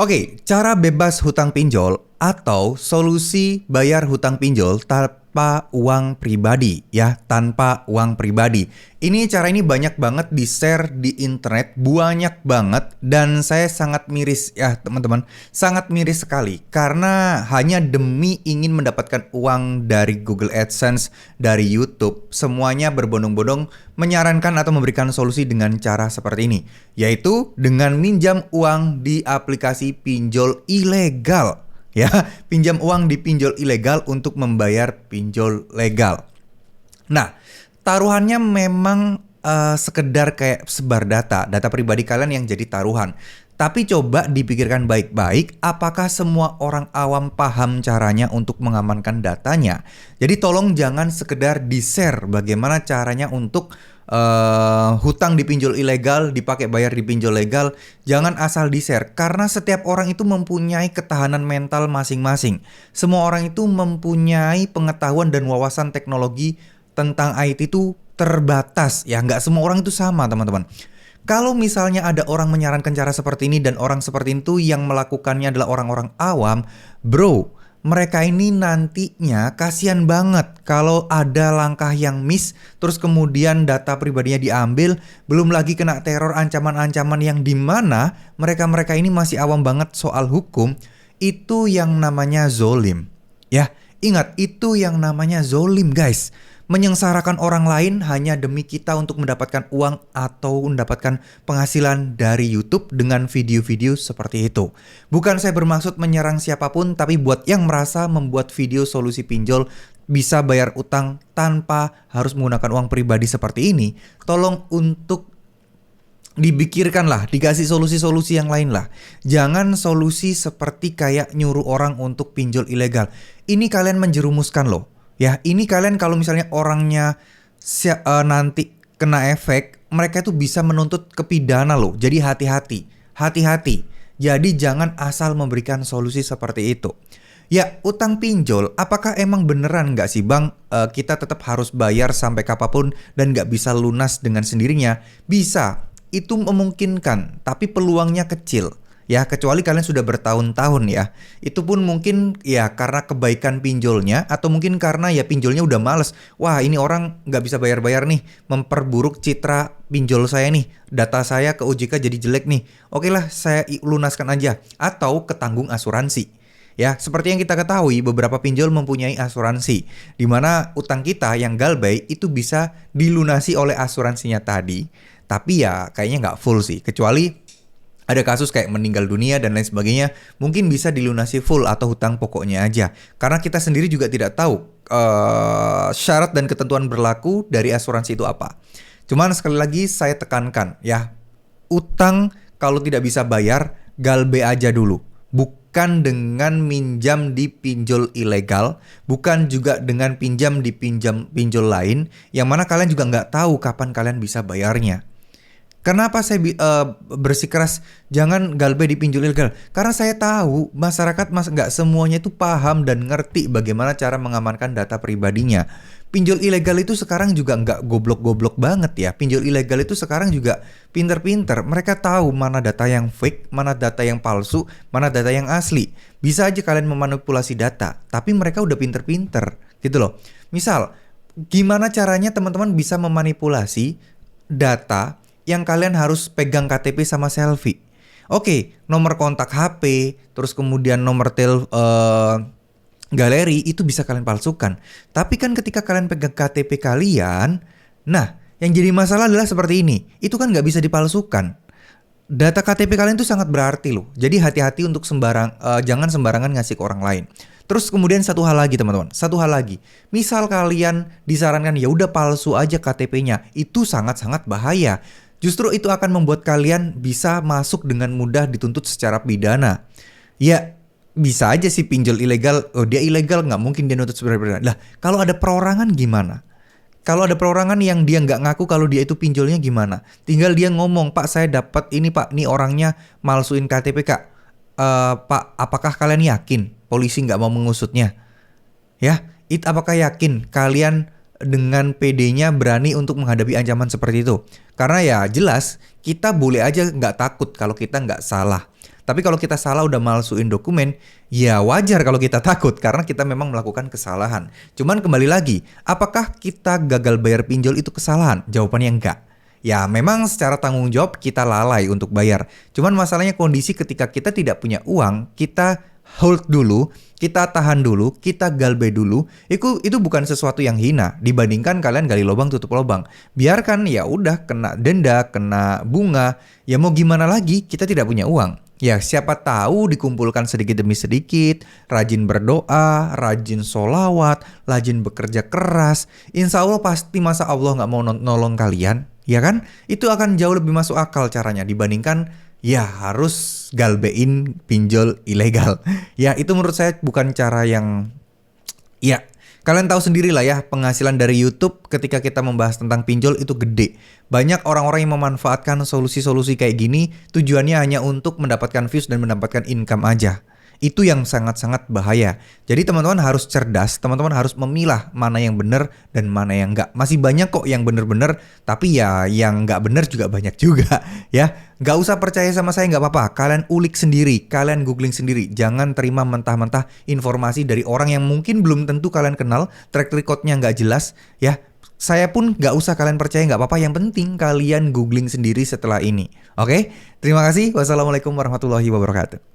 Oke, cara bebas hutang pinjol atau solusi bayar hutang pinjol tanpa uang pribadi ya, tanpa uang pribadi. Cara ini banyak banget di-share di internet, banyak banget dan saya sangat miris ya, teman-teman. Sangat miris sekali karena hanya demi ingin mendapatkan uang dari Google AdSense, dari YouTube, semuanya berbondong-bondong menyarankan atau memberikan solusi dengan cara seperti ini, yaitu dengan minjam uang di aplikasi pinjol ilegal. Ya, pinjam uang di pinjol ilegal untuk membayar pinjol legal. Nah, taruhannya memang sekedar kayak sebar data pribadi kalian yang jadi taruhan. Tapi coba dipikirkan baik-baik, apakah semua orang awam paham caranya untuk mengamankan datanya? Jadi tolong jangan sekedar di-share bagaimana caranya untuk hutang di pinjol ilegal dipakai bayar di pinjol legal. Jangan asal di-share karena setiap orang itu mempunyai ketahanan mental masing-masing. Semua orang itu mempunyai pengetahuan dan wawasan teknologi tentang IT itu terbatas ya, nggak semua orang itu sama, teman-teman. Kalau misalnya ada orang menyarankan cara seperti ini dan orang seperti itu yang melakukannya adalah orang-orang awam, bro, mereka ini nantinya kasihan banget kalau ada langkah yang miss, terus kemudian data pribadinya diambil, belum lagi kena teror ancaman-ancaman yang dimana mereka-mereka ini masih awam banget soal hukum. Itu yang namanya zolim. Ya, ingat, itu yang namanya zolim, guys. Menyengsarakan orang lain hanya demi kita untuk mendapatkan uang atau mendapatkan penghasilan dari YouTube dengan video-video seperti itu. Bukan saya bermaksud menyerang siapapun, tapi buat yang merasa membuat video solusi pinjol bisa bayar utang tanpa harus menggunakan uang pribadi seperti ini, tolong untuk dipikirkan lah, dikasih solusi-solusi yang lain lah. Jangan solusi seperti kayak nyuruh orang untuk pinjol ilegal. Ini kalian menjerumuskan loh. Ya, ini kalian kalau misalnya orangnya nanti kena efek, mereka itu bisa menuntut ke pidana loh. Jadi hati-hati, hati-hati. Jadi jangan asal memberikan solusi seperti itu. Ya, utang pinjol, apakah emang beneran nggak sih bang, kita tetap harus bayar sampai kapanpun dan nggak bisa lunas dengan sendirinya? Bisa, itu memungkinkan, tapi peluangnya kecil. Ya, kecuali kalian sudah bertahun-tahun ya. Itu pun mungkin ya karena kebaikan pinjolnya, atau mungkin karena ya pinjolnya udah males. Wah, ini orang nggak bisa bayar-bayar nih, memperburuk citra pinjol saya nih. Data saya ke OJK jadi jelek nih. Oke lah, saya lunaskan aja. Atau ketanggung asuransi. Ya, seperti yang kita ketahui, beberapa pinjol mempunyai asuransi, di mana utang kita yang galbay itu bisa dilunasi oleh asuransinya tadi. Tapi ya kayaknya nggak full sih, kecuali ada kasus kayak meninggal dunia dan lain sebagainya, mungkin bisa dilunasi full atau hutang pokoknya aja. Karena kita sendiri juga tidak tahu syarat dan ketentuan berlaku dari asuransi itu apa. Cuman sekali lagi saya tekankan ya, utang kalau tidak bisa bayar, galbe aja dulu. Bukan dengan minjam di pinjol ilegal, bukan juga dengan pinjam di pinjol lain, yang mana kalian juga nggak tahu kapan kalian bisa bayarnya. Kenapa saya bersikeras jangan galbay di pinjol ilegal? Karena saya tahu masyarakat nggak semuanya itu paham dan ngerti bagaimana cara mengamankan data pribadinya. Pinjol ilegal itu sekarang juga nggak goblok-goblok banget ya. Pinjol ilegal itu sekarang juga pinter-pinter. Mereka tahu mana data yang fake, mana data yang palsu, mana data yang asli. Bisa aja kalian memanipulasi data, tapi mereka udah pinter-pinter gitu loh. Misal, gimana caranya teman-teman bisa memanipulasi data yang kalian harus pegang KTP sama selfie. Oke, nomor kontak HP, terus kemudian nomor galeri itu bisa kalian palsukan. Tapi kan ketika kalian pegang KTP kalian, nah yang jadi masalah adalah seperti ini. Itu kan nggak bisa dipalsukan. Data KTP kalian itu sangat berarti loh. Jadi hati-hati untuk jangan sembarangan ngasih ke orang lain. Terus kemudian satu hal lagi teman-teman, satu hal lagi. Misal kalian disarankan ya udah palsu aja KTP-nya, itu sangat-sangat bahaya. Justru itu akan membuat kalian bisa masuk dengan mudah dituntut secara pidana. Ya, bisa aja sih pinjol ilegal, oh dia ilegal nggak mungkin dia nuntut secara pidana. Lah, kalau ada perorangan gimana? Kalau ada perorangan yang dia nggak ngaku kalau dia itu pinjolnya gimana? Tinggal dia ngomong, Pak saya dapat ini Pak, nih orangnya malsuin KTP Kak. Pak, apakah kalian yakin polisi nggak mau mengusutnya? Ya, apakah yakin kalian dengan PD-nya berani untuk menghadapi ancaman seperti itu? Karena ya jelas kita boleh aja nggak takut kalau kita nggak salah. Tapi kalau kita salah udah malsuin dokumen, ya wajar kalau kita takut karena kita memang melakukan kesalahan. Cuman kembali lagi, apakah kita gagal bayar pinjol itu kesalahan? Jawabannya enggak. Ya memang secara tanggung jawab kita lalai untuk bayar. Cuman masalahnya kondisi ketika kita tidak punya uang, kita hold dulu, kita tahan dulu, kita galbay dulu. Itu bukan sesuatu yang hina dibandingkan kalian gali lubang tutup lubang. Biarkan, ya udah kena denda, kena bunga. Ya mau gimana lagi, kita tidak punya uang. Ya siapa tahu dikumpulkan sedikit demi sedikit, rajin berdoa, rajin sholawat, rajin bekerja keras. Insya Allah pasti masa Allah nggak mau nolong kalian, ya kan? Itu akan jauh lebih masuk akal caranya dibandingkan ya harus galbein pinjol ilegal. Ya itu menurut saya bukan cara yang, ya kalian tahu sendiri lah ya, penghasilan dari YouTube ketika kita membahas tentang pinjol itu gede. Banyak orang-orang yang memanfaatkan solusi-solusi kayak gini tujuannya hanya untuk mendapatkan views dan mendapatkan income aja. Itu yang sangat-sangat bahaya. Jadi teman-teman harus cerdas, teman-teman harus memilah mana yang benar dan mana yang enggak. Masih banyak kok yang benar-benar, tapi ya yang enggak benar juga banyak juga ya. Nggak usah percaya sama saya, nggak apa-apa. Kalian ulik sendiri, kalian googling sendiri. Jangan terima mentah-mentah informasi dari orang yang mungkin belum tentu kalian kenal, track recordnya nggak jelas ya. Saya pun nggak usah kalian percaya, nggak apa-apa. Yang penting kalian googling sendiri setelah ini. Oke? Terima kasih. Wassalamualaikum warahmatullahi wabarakatuh.